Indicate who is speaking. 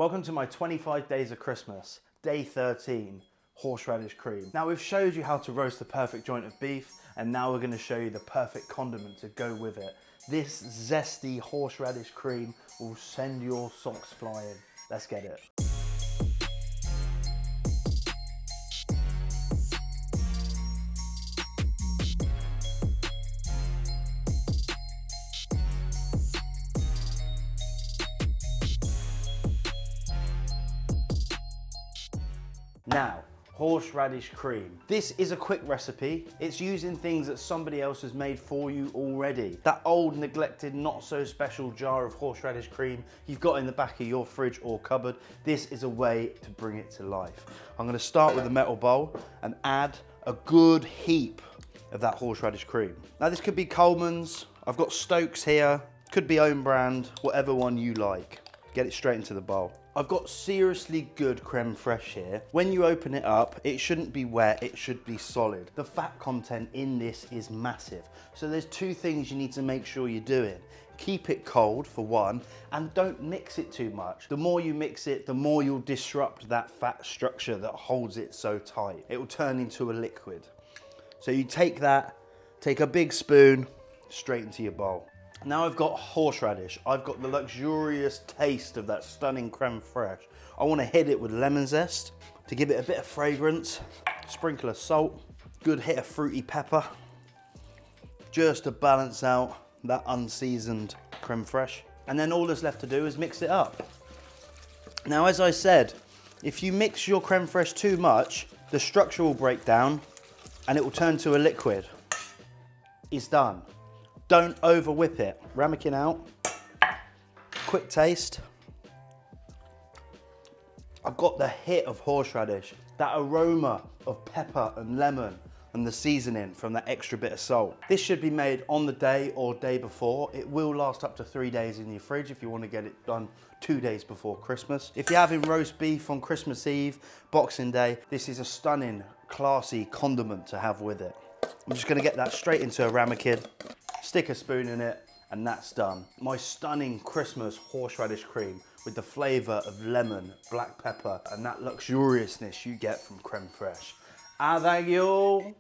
Speaker 1: Welcome to my 25 days of Christmas, day 13, horseradish cream. Now we've showed you how to roast the perfect joint of beef, and now we're going to show you the perfect condiment to go with it. This zesty horseradish cream will send your socks flying. Let's get it. Now, horseradish cream. This is a quick recipe. It's using things that somebody else has made for you already. That old, neglected, not so special jar of horseradish cream you've got in the back of your fridge or cupboard. This is a way to bring it to life. I'm gonna start with a metal bowl and add a good heap of that horseradish cream. Now this could be Coleman's, I've got Stokes here, could be own brand, whatever one you like. Get it straight into the bowl. I've got seriously good creme fraiche here. When you open it up, it shouldn't be wet, it should be solid. The fat content in this is massive. So there's two things you need to make sure you're doing. Keep it cold for one, and don't mix it too much. The more you mix it, the more you'll disrupt that fat structure that holds it so tight. It will turn into a liquid. So you take that, take a big spoon, straight into your bowl. Now I've got horseradish. I've got the luxurious taste of that stunning creme fraiche. I want to hit it with lemon zest to give it a bit of fragrance, sprinkle of salt, good hit of fruity pepper, just to balance out that unseasoned creme fraiche. And then all that's left to do is mix it up. Now, as I said, if you mix your creme fraiche too much, the structure will break down and it will turn to a liquid. It's done. Don't over whip it. Ramekin out. Quick taste. I've got the hit of horseradish, that aroma of pepper and lemon and the seasoning from that extra bit of salt. This should be made on the day or day before. It will last up to 3 days in your fridge if you want to get it done 2 days before Christmas. If you're having roast beef on Christmas Eve, Boxing Day, this is a stunning, classy condiment to have with it. I'm just gonna get that straight into a ramekin. Stick a spoon in it, and that's done. My stunning Christmas horseradish cream with the flavour of lemon, black pepper, and that luxuriousness you get from creme fraiche. Thank you.